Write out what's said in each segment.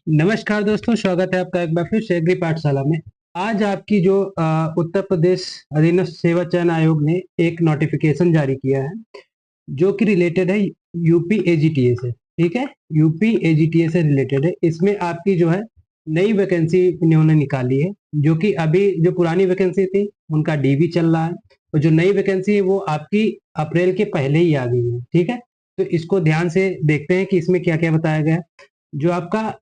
नमस्कार दोस्तों, स्वागत है आपका एक बार फिर से एग्री पाठशाला में। आज आपकी जो उत्तर प्रदेश अधीनस्थ सेवा चयन आयोग ने एक नोटिफिकेशन जारी किया है जो कि रिलेटेड है यूपी एजीटीए से। ठीक है, यूपी एजीटीए से रिलेटेड है। इसमें आपकी जो है नई वैकेंसी इन्होंने निकाली है, जो कि अभी जो पुरानी वैकेंसी थी उनका डीवी चल रहा है, और जो नई वैकेंसी है वो आपकी अप्रैल के पहले ही आ गई है। ठीक है, तो इसको ध्यान से देखते हैं कि इसमें क्या क्या बताया गया है। जो आपका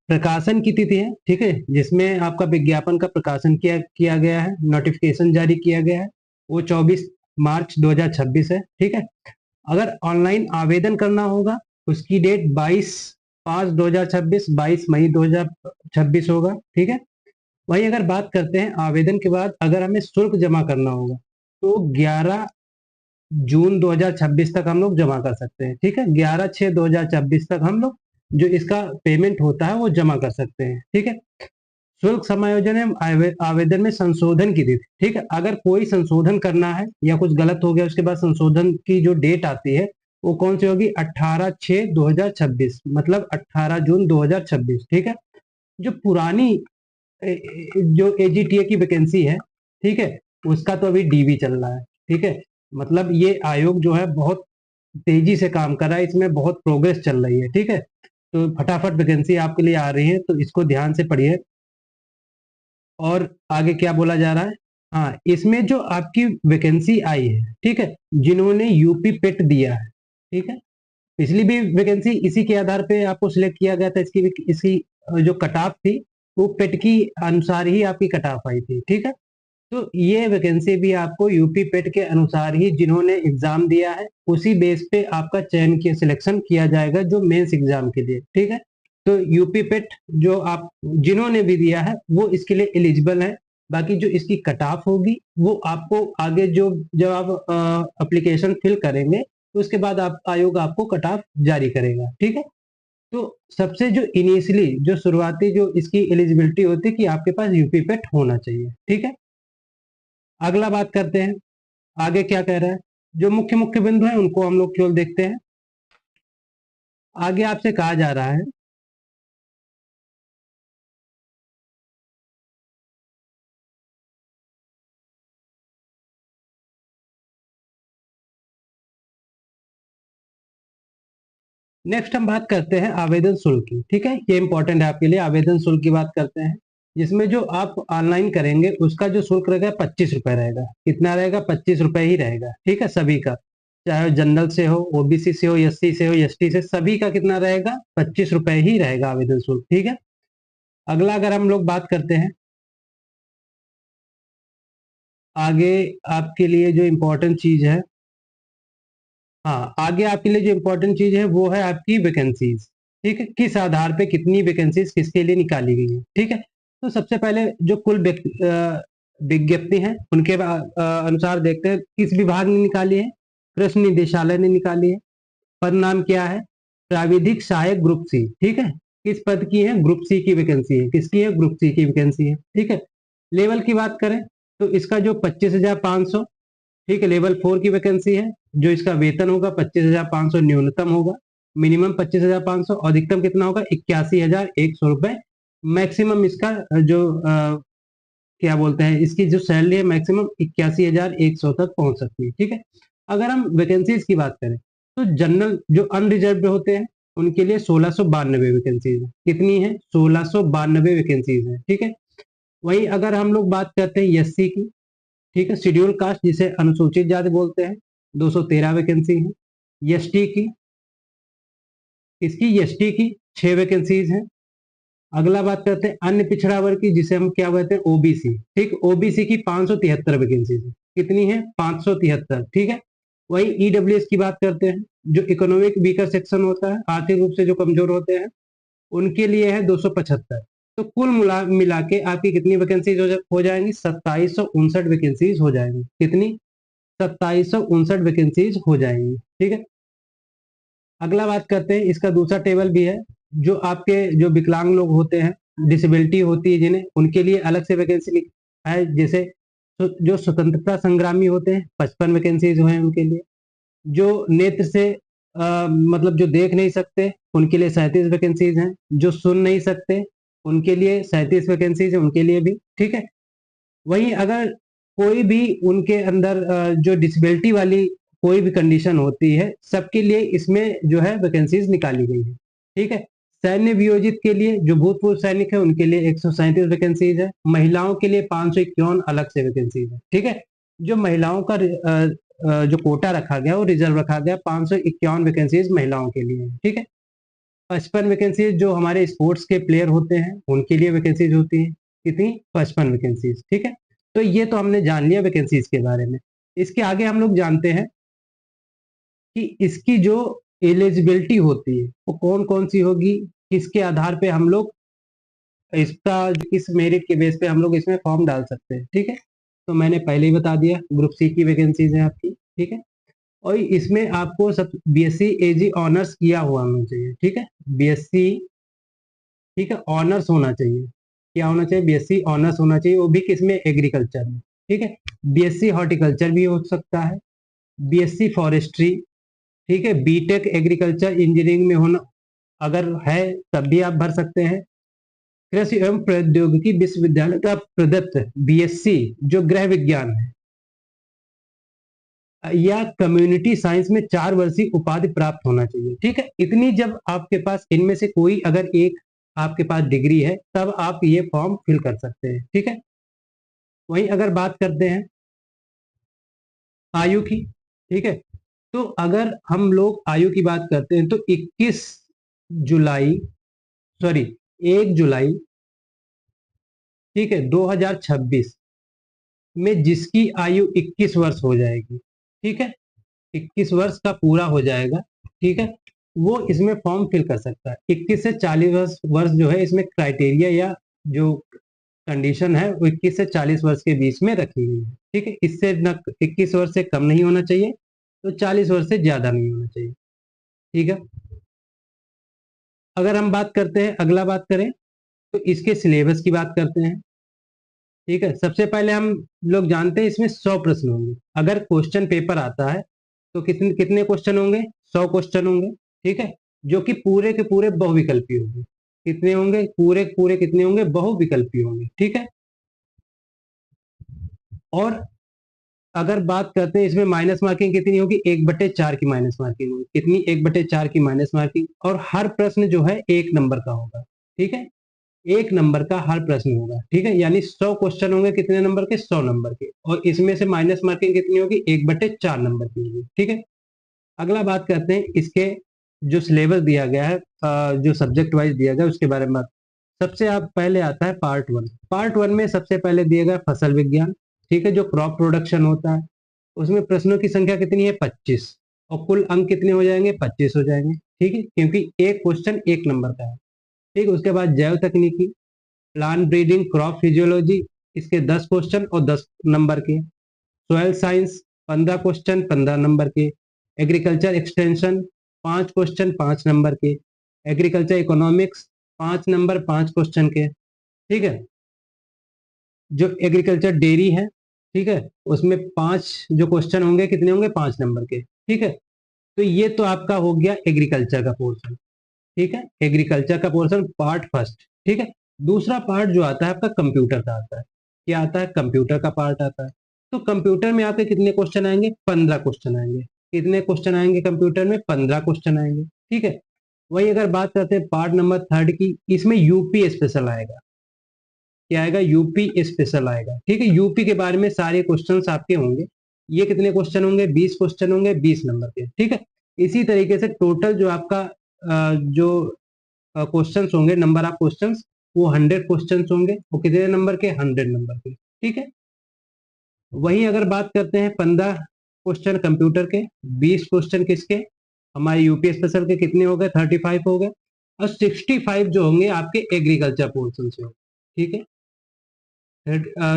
प्रकाशन की तिथि है, ठीक है, जिसमें आपका विज्ञापन का प्रकाशन किया किया गया है, नोटिफिकेशन जारी किया गया है, वो 24 मार्च 2026 है। ठीक है, अगर ऑनलाइन आवेदन करना होगा उसकी डेट 22/5/2026, 22 मई 2026 होगा। ठीक है, वहीं अगर बात करते हैं आवेदन के बाद अगर हमें शुल्क जमा करना होगा तो 11 जून 2026 तक हम लोग जमा कर सकते हैं। ठीक है, 11/6/2026 तक हम लोग जो इसका पेमेंट होता है वो जमा कर सकते हैं। ठीक है, शुल्क समायोजन एवं आवेदन में संशोधन की तिथि। ठीक है, अगर कोई संशोधन करना है या कुछ गलत हो गया उसके बाद संशोधन की जो डेट आती है वो कौन सी होगी? 18/6/2026, मतलब 18 जून 2026। ठीक है, जो पुरानी जो एजीटीए की वैकेंसी है, ठीक है, उसका तो अभी डीवी चल रहा है। ठीक है, मतलब ये आयोग जो है बहुत तेजी से काम कर रहा है, इसमें बहुत प्रोग्रेस चल रही है। ठीक है, तो फटाफट वैकेंसी आपके लिए आ रही है, तो इसको ध्यान से पढ़िए। और आगे क्या बोला जा रहा है? हाँ, इसमें जो आपकी वैकेंसी आई है, ठीक है, जिन्होंने यूपी पेट दिया है, ठीक है, पिछली भी वैकेंसी इसी के आधार पे आपको सिलेक्ट किया गया था। इसकी जो कट ऑफ थी वो पेट की अनुसार ही आपकी कट ऑफ आई थी। ठीक है, तो ये वैकेंसी भी आपको यूपी पेट के अनुसार ही जिन्होंने एग्जाम दिया है उसी बेस पे आपका चयन किया, सिलेक्शन किया जाएगा जो मेंस एग्जाम के लिए। ठीक है, तो यूपी पेट जो आप जिन्होंने भी दिया है वो इसके लिए एलिजिबल है। बाकी जो इसकी कट ऑफ होगी वो आपको आगे जो जब आप एप्लीकेशन फिल करेंगे तो उसके बाद आप आयोग आपको कट ऑफ जारी करेगा। ठीक है, तो सबसे जो इनिशियली जो शुरुआती जो इसकी एलिजिबिलिटी होती है कि आपके पास यूपी पेट होना चाहिए। ठीक है, अगला बात करते हैं आगे क्या कह रहा है। जो मुख्य मुख्य बिंदु हैं उनको हम लोग केवल देखते हैं। आगे आपसे कहा जा रहा है नेक्स्ट हम बात करते हैं आवेदन शुल्क की। ठीक है, ये इंपॉर्टेंट है आपके लिए। आवेदन शुल्क की बात करते हैं, जिसमें जो आप ऑनलाइन करेंगे उसका जो शुल्क रहेगा 25 रुपए रहेगा। कितना रहेगा? 25 रुपए ही रहेगा। ठीक है, सभी का, चाहे जनरल से हो, ओबीसी से हो, एससी से हो, एसटी से, सभी का कितना रहेगा? 25 रुपए ही रहेगा आवेदन शुल्क। ठीक है, अगला अगर हम लोग बात करते हैं आगे आपके लिए जो इम्पोर्टेंट चीज है, हाँ, आगे आपके लिए जो इम्पोर्टेंट चीज है वो है आपकी वैकेंसीज। ठीक है, किस आधार पे कितनी वैकेंसीज किसके लिए निकाली गई है। ठीक है, तो सबसे पहले जो कुल विज्ञप्ति हैं उनके अनुसार देखते हैं किस विभाग ने निकाली है। कृषि निदेशालय ने निकाली है। पद नाम क्या है? प्राविधिक सहायक ग्रुप सी। ठीक है, किस पद की है? ग्रुप सी की वैकेंसी है। किसकी है? ग्रुप सी की वैकेंसी है। ठीक है, लेवल की बात करें तो इसका जो 25,500, ठीक है, लेवल 4 की वैकेंसी है। जो इसका वेतन होगा 25,500 न्यूनतम होगा, मिनिमम 25,500, अधिकतम कितना होगा? 81,100 रुपए। मैक्सिमम इसका जो क्या बोलते हैं, इसकी जो सैलरी है मैक्सिमम 81,100 तक पहुंच सकती है। ठीक है, अगर हम वैकेंसीज की बात करें तो जनरल जो अनरिजर्व होते हैं उनके लिए 1692 वैकेंसीज है। कितनी है? 1692 वैकेंसीज है। ठीक है, वहीं अगर हम लोग बात करते हैं एससी की, ठीक है, शेड्यूल कास्ट जिसे अनुसूचित जाति बोलते हैं, 213 वैकेंसी है। एसटी की, इसकी एसटी की 6 वैकेंसीज हैं। अगला बात करते हैं अन्य पिछड़ा वर्ग की, जिसे हम क्या कहते हैं? ओबीसी। ठीक, ओबीसी की 573 वैकेंसीज है। कितनी है? 573। ठीक है, वही ईडब्ल्यूएस की बात करते हैं, जो इकोनॉमिक वीकर सेक्शन होता है, आर्थिक रूप से जो कमजोर होते हैं, उनके लिए है 275। तो कुल मिला के आपकी कितनी वैकेंसीज हो जाएंगी? 2759 वैकेंसीज हो जाएंगी। कितनी? 2759 वैकेंसीज हो जाएंगी। ठीक है, अगला बात करते हैं, इसका दूसरा टेबल भी है। जो आपके जो विकलांग लोग होते हैं, डिसेबिलिटी होती है जिन्हें, उनके लिए अलग से वैकेंसी है। जैसे जो स्वतंत्रता संग्रामी होते हैं 55 वैकेंसीज हुए हैं उनके लिए। जो नेत्र से मतलब जो देख नहीं सकते उनके लिए 37 वैकेंसीज हैं, जो सुन नहीं सकते उनके लिए 37 वैकेंसीज हैं, उनके लिए भी, ठीक है। वहीं अगर कोई भी उनके अंदर जो डिसेबिलिटी वाली कोई भी कंडीशन होती है, सबके लिए इसमें जो है वैकेंसीज निकाली गई है, ठीक है। सैन्य वियोजित के लिए जो भूतपूर्व सैनिक है उनके लिए 137 वैकेंसीज है, महिलाओं के लिए 551 अलग से वैकेंसीज है, ठीक है। जो महिलाओं का जो कोटा रखा गया वो रिजर्व रखा गया, 551 वैकेंसीज महिलाओं के लिए है, ठीक है। 55 वैकेंसीज जो हमारे स्पोर्ट्स के प्लेयर होते हैं उनके लिए वैकेंसीज होती है, कितनी, 55 वैकेंसीज, ठीक है। तो ये तो हमने जान लिया वैकेंसीज के बारे में। इसके आगे हम लोग जानते हैं कि इसकी जो एलिजिबिलिटी होती है वो कौन कौन सी होगी, किसके आधार पे हम लोग इसका, किस मेरिट के बेस पे हम लोग इसमें फॉर्म डाल सकते हैं, ठीक है। तो मैंने पहले ही बता दिया, ग्रुप सी की वैकेंसीज है आपकी, ठीक है। और इसमें आपको सब बीएससी एजी ऑनर्स किया हुआ होना चाहिए, ठीक है। बीएससी, ठीक है, ऑनर्स होना चाहिए। क्या होना चाहिए, बीएससी ऑनर्स होना चाहिए, वो भी किसमें, एग्रीकल्चर में, ठीक है। बीएससी हॉर्टिकल्चर भी हो सकता है, बीएससी फॉरेस्ट्री, ठीक है। बीटेक एग्रीकल्चर इंजीनियरिंग में होना अगर है तब भी आप भर सकते हैं। कृषि एवं प्रौद्योगिकी विश्वविद्यालय का प्रदत्त बीएससी जो गृह विज्ञान है या कम्युनिटी साइंस में 4 वर्षीय उपाधि प्राप्त होना चाहिए, ठीक है। इतनी जब आपके पास इनमें से कोई अगर एक आपके पास डिग्री है तब आप ये फॉर्म फिल कर सकते हैं, ठीक है। वहीं अगर बात करते हैं आयु की, ठीक है, तो अगर हम लोग आयु की बात करते हैं तो 21 जुलाई, सॉरी 1 जुलाई, ठीक है, 2026 में जिसकी आयु 21 वर्ष हो जाएगी, ठीक है, 21 वर्ष का पूरा हो जाएगा, ठीक है, वो इसमें फॉर्म फिल कर सकता है। 21 से 40 वर्ष जो है इसमें क्राइटेरिया या जो कंडीशन है वो 21 से 40 वर्ष के बीच में रखी गई है, ठीक है। इससे न 21 वर्ष से कम नहीं होना चाहिए, तो 40 वर्ष से ज्यादा नहीं होना चाहिए, ठीक है। अगर हम बात करते हैं, अगला बात करें तो इसके सिलेबस की बात करते हैं, ठीक है। सबसे पहले हम लोग जानते हैं इसमें 100 प्रश्न होंगे। अगर क्वेश्चन पेपर आता है तो कितने कितने क्वेश्चन होंगे, 100 क्वेश्चन होंगे, ठीक है, जो कि पूरे के पूरे बहुविकल्पी होंगे। कितने होंगे, पूरे पूरे कितने होंगे, बहुविकल्पी होंगे, ठीक है। और अगर बात करते हैं इसमें माइनस मार्किंग कितनी होगी, 1/4 की माइनस मार्किंग होगी, कितनी, 1/4 की माइनस मार्किंग। और हर प्रश्न जो है 1 नंबर का होगा, ठीक है, 1 नंबर का हर प्रश्न होगा, ठीक है। यानी 100 क्वेश्चन होंगे कितने नंबर के, 100 नंबर के, और इसमें से माइनस मार्किंग कितनी होगी, 1/4 नंबर की होगी, ठीक है। अगला बात करते हैं इसके जो सिलेबस दिया गया है, जो सब्जेक्ट वाइज दिया गया है उसके बारे में बात। सबसे आप पहले आता है पार्ट 1। पार्ट 1 में सबसे पहले दिया गया फसल विज्ञान, ठीक है, जो क्रॉप प्रोडक्शन होता है। उसमें प्रश्नों की संख्या कितनी है, 25, और कुल अंक कितने हो जाएंगे, 25 हो जाएंगे, ठीक है, क्योंकि एक क्वेश्चन 1 नंबर का है, ठीक है। उसके बाद जैव तकनीकी, प्लांट ब्रीडिंग, क्रॉप फिजियोलॉजी, इसके 10 क्वेश्चन और 10 नंबर के। सॉयल साइंस 15 क्वेश्चन 15 नंबर के। एग्रीकल्चर एक्सटेंशन 5 क्वेश्चन 5 नंबर के। एग्रीकल्चर इकोनॉमिक्स 5 नंबर 5 क्वेश्चन के, ठीक है। जो एग्रीकल्चर डेयरी है, ठीक है, उसमें 5 जो क्वेश्चन होंगे कितने होंगे, 5 नंबर के, ठीक है। तो ये तो आपका हो गया एग्रीकल्चर का पोर्शन, ठीक है, एग्रीकल्चर का पोर्शन पार्ट फर्स्ट, ठीक है। दूसरा पार्ट जो आता है आपका कंप्यूटर का आता है। क्या आता है, कंप्यूटर का पार्ट आता है। तो कंप्यूटर में आपके कितने क्वेश्चन आएंगे, 15 क्वेश्चन आएंगे। कितने क्वेश्चन आएंगे कंप्यूटर में, 15 क्वेश्चन आएंगे, ठीक है। वही अगर बात करते हैं पार्ट नंबर 3 की, इसमें यूपी स्पेशल आएगा। क्या आएगा, यूपी स्पेशल आएगा, ठीक है। यूपी के बारे में सारे क्वेश्चन आपके होंगे। ये कितने क्वेश्चन होंगे, 20 क्वेश्चन होंगे, 20 नंबर के, ठीक है। इसी तरीके से टोटल जो आपका जो क्वेश्चंस होंगे, नंबर ऑफ क्वेश्चंस, वो 100 क्वेश्चंस होंगे। वो कितने नंबर के, 100 नंबर के, ठीक है। वहीं अगर बात करते हैं 15 क्वेश्चन कंप्यूटर के, 20 क्वेश्चन किसके, हमारे यूपी स्पेशल के, कितने हो गए, 35 हो गए। और 65 जो होंगे आपके एग्रीकल्चर पोर्शन से होंगे, ठीक है।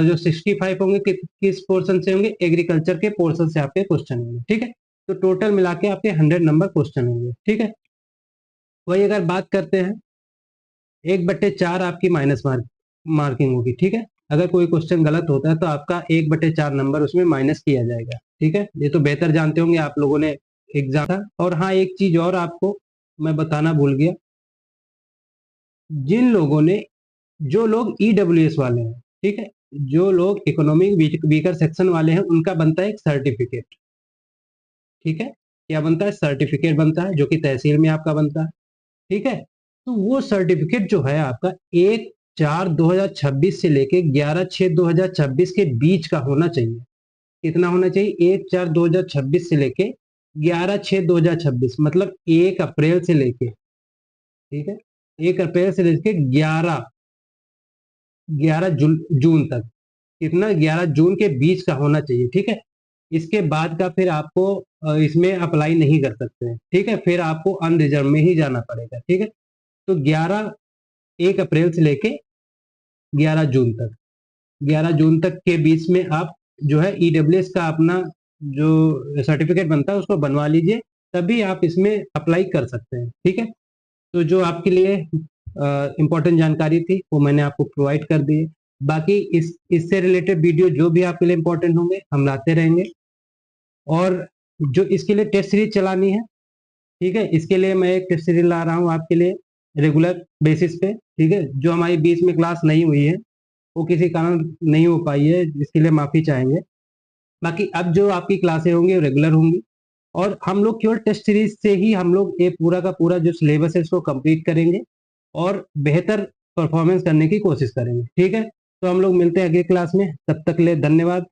जो 65 होंगे किस पोर्शन से होंगे, एग्रीकल्चर के पोर्शन से आपके क्वेश्चन होंगे, ठीक है। तो टोटल मिला के आपके 100 नंबर क्वेश्चन होंगे, ठीक है। वही अगर बात करते हैं 1/4 आपकी माइनस मार्किंग होगी, ठीक है। अगर कोई क्वेश्चन गलत होता है तो आपका 1/4 नंबर उसमें माइनस किया जाएगा, ठीक है। ये तो बेहतर जानते होंगे आप लोगों ने, एग्जाम था। और हाँ, एक चीज और आपको मैं बताना भूल गया, जिन लोगों ने, जो लोग ईडब्ल्यूएस वाले हैं, ठीक है, जो लोग इकोनॉमिक वीकर सेक्शन वाले हैं, उनका बनता है एक सर्टिफिकेट। ठीक है, क्या बनता है? सर्टिफिकेट बनता है, जो कि तहसील में आपका बनता है। ठीक है, तो वो सर्टिफिकेट जो है आपका 1/4/2026 से लेके 11/6/2026 के बीच का होना चाहिए। कितना होना चाहिए? 1/4/2026 से लेके 11/6/2026, मतलब 1 अप्रैल से लेके, ठीक है, 1 अप्रैल से लेके 11 जून तक। कितना? 11 जून के बीच का होना चाहिए। ठीक है, इसके बाद का फिर आपको इसमें अप्लाई नहीं कर सकते हैं। ठीक है, फिर आपको अनरिजर्व में ही जाना पड़ेगा। ठीक है, तो 1 अप्रैल से लेके 11 जून तक, 11 जून तक के बीच में आप जो है ईडब्ल्यूएस का अपना जो सर्टिफिकेट बनता है उसको बनवा लीजिए, तभी आप इसमें अप्लाई कर सकते हैं। ठीक है, तो जो आपके लिए इम्पोर्टेंट जानकारी थी वो मैंने आपको प्रोवाइड कर दी है। बाकी इससे रिलेटेड वीडियो जो भी आपके लिए इम्पोर्टेंट होंगे हम लाते रहेंगे। और जो इसके लिए टेस्ट सीरीज चलानी है, ठीक है, इसके लिए मैं एक टेस्ट सीरीज ला रहा हूँ आपके लिए रेगुलर बेसिस पे। ठीक है, जो हमारी बीच में क्लास नहीं हुई है, वो किसी कारण नहीं हो पाई है, इसके लिए माफी चाहेंगे। बाकी अब जो आपकी क्लासें होंगी वो रेगुलर होंगी, और हम लोग केवल टेस्ट सीरीज से ही हम लोग ये पूरा का पूरा जो सिलेबस है इसको कंप्लीट करेंगे और बेहतर परफॉर्मेंस करने की कोशिश करेंगे। ठीक है, तो हम लोग मिलते हैं अगली क्लास में, तब तक के लिए धन्यवाद।